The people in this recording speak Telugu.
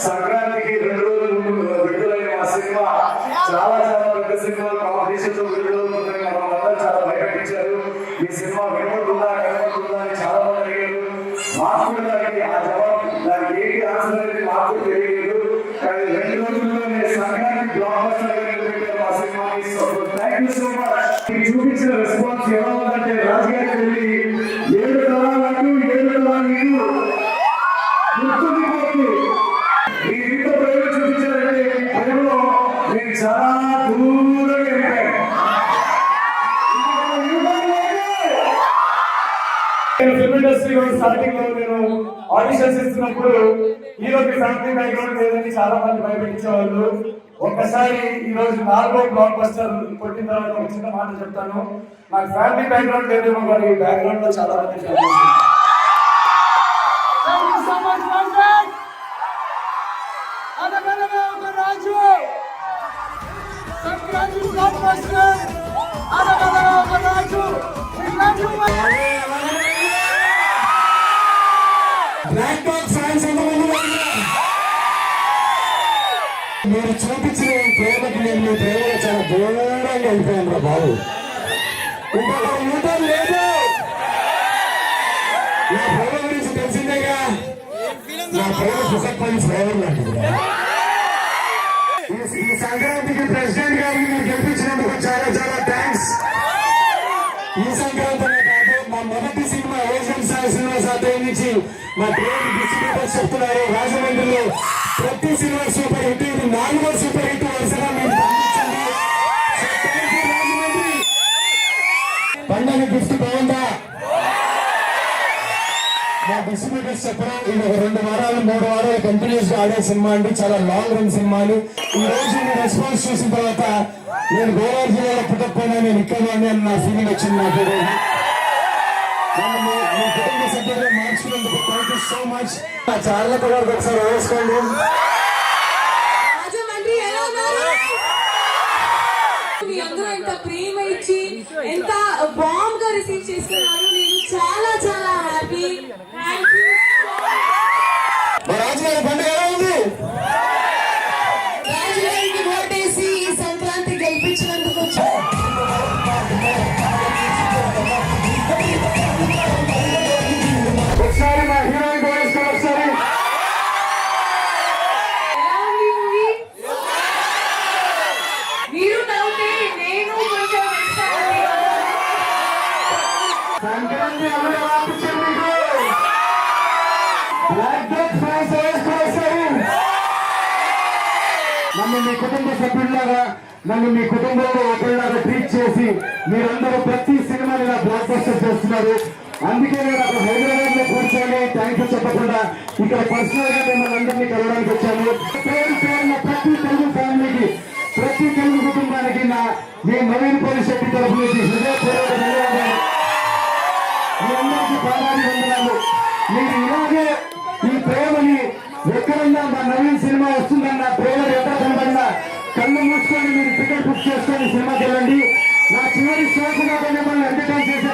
సంక్రాంతికి 2 రోజుల ముందు విడుదలైన మా సినిమా చాలా పెద్ద సినిమా కాంపిటీషన్ తో విడుదలవుతుందని మనందరూ చాలా భయపెట్టించారు. ఈ సినిమా వినపడుతుందా అని చాలా మంది అడిగారు. మాకు కూడా ఆ జవాబు దానికి ఏంటి ఆన్సర్ అనేది మాకు తెలియలేదు. కానీ 2 రోజుల్లోనే సంక్రాంతి బ్లాక్ బస్టర్ గా నిలబెట్టారు మా సినిమాని. Thank you so much. మీరు చూపించిన రెస్పాన్స్ ఎలా ఉందంటే రాజుగారికి వెళ్ళి 7 తరాలకు 7 తరాలు గుర్తుండిపోతుంది. మీరు ఇంత ప్రేమ చూపించారంటే మీ ప్రేమలో నేను చాలా దూరంగా వెళ్ళాను. ఫిల్మ్ ఇండస్ట్రీలో స్టార్టింగ్ లో నేను ఆడిషన్స్ ఇస్తున్నప్పుడు హీరోకి ఫ్యామిలీ బ్యాక్గ్రౌండ్ లేదని చాలా మంది భయపెట్టించేవాళ్ళు. ఒక్కసారి ఈ రోజు 4వ బ్లాక్ బస్టర్ కొట్టిన తర్వాత ఒక చిన్న మాట చెప్తాను. నాకు ఫ్యామిలీ బ్యాక్గ్రౌండ్ లేదేమో కానీ బ్యాక్గ్రౌండ్ లో చాలా మంది మీరు చూపించిన ప్రేమకి నేను మీ ప్రేమలో చాలా దూరంగా వెళ్ళిపోయాను రా బాబు. ఇంకొక యూటర్న్ లేదు. నా ప్రేమ గురించి తెలిసిందేగా. నా ప్రేమ డిసప్పాయింట్ ఫ్లేవర్ లాంటిది. ఈ సంక్రాంతికి ప్రెసిడెంట్ గారిని మీరు గెలిపించినందుకు చాలా చాలా థ్యాంక్స్. ఈ సంక్రాంతిలో కాదు, మా మొదటి సినిమా ఏషియన్ స్టార్ సినిమా సాధ్యం నుంచి మా గ్రేట్ డిస్ట్రిబ్యూటర్స్ చెప్తున్నారు రాజమండ్రిలో ప్రతి సినిమా సూపర్ హిట్. ఇది 4వ సూపర్ హిట్ వరుసగా మీరు పంపించండి. రాజమండ్రి పండుగ గిఫ్ట్ బాగుందా? మా డిస్ట్రిబ్యూటర్స్ చెప్పడం ఇది ఒక 2 వారాలు 3 వారాలు కంటిన్యూస్ గా ఆడే సినిమా అండి. చాలా లాంగ్ రన్ సినిమా అని ఈ రోజు మీ రెస్పాన్స్ చూసిన తర్వాత నేను గోదావరి జిల్లాలో పుట్టకపోయినా నేను ఇక్కడ అని నా ఫీలింగ్ వచ్చింది. నాకు మీ కుటుంబ సభ్యులు మార్చుకున్నందుకు థ్యాంక్ యూ సో మచ్. చాలా కూడా ఒకసారి వేసుకోండి. మీ అందరూ ఎంత ప్రేమ ఇచ్చి ఎంత బాంబ్ గా రిసీవ్ చేసుకున్నారు. నేను చాలా చాలా హ్యాపీ. రాజుగారి పండుగ ఎలా ఉంది? రాజుగారికి ఓటేసి ఈ సంక్రాంతి గెలిపించినందుకు ఒకసారి మా హీరోయిన్ కోరేసుకో. ఒకసారి మీరు నవ్వుతే నేను కొంచెం సంక్రాంతి అమలు ఆపించారు మీకు. బ్లాక్ డెత్ ఫ్యాన్స్ వేసుకోవాలి. నన్ను మీ కుటుంబ సభ్యుల్లాగా నన్ను మీ కుటుంబంలో ఒకరిలాగా ట్రీట్ చేసి మీరందరూ ప్రతి సినిమాని నా బ్లాక్ బస్టర్ చేస్తున్నారు. అందుకే నేను అక్కడ హైదరాబాద్ లో కూర్చొని థ్యాంక్ యూ చెప్పకుండా ఇక్కడ పర్సనల్ గా మిమ్మల్ని అందరినీ కలవడానికి వచ్చాను. పేరు పేరున ప్రతి తెలుగు ఫ్యామిలీకి ప్రతి తెలుగు కుటుంబానికి మీ నవీన్ పోలీస్ శెట్టి తరఫు నుంచి హృదయపూర్వక ధన్యవాదాలు. మీ అందరికీ పాదాలు వందనాలు. మీరు ఇలాగే ఈ ప్రేమని ఎక్కడన్నా మా నవీన్ సినిమా వస్తుందన్న ప్రేమ ఎక్కడ కనబడినా కళ్ళు మూసుకొని మీరు టికెట్ బుక్ చేసుకొని సినిమాకి వెళ్ళండి. నా చివరి శ్వాసగా మిమ్మల్ని ఎంటర్టైన్ చేసే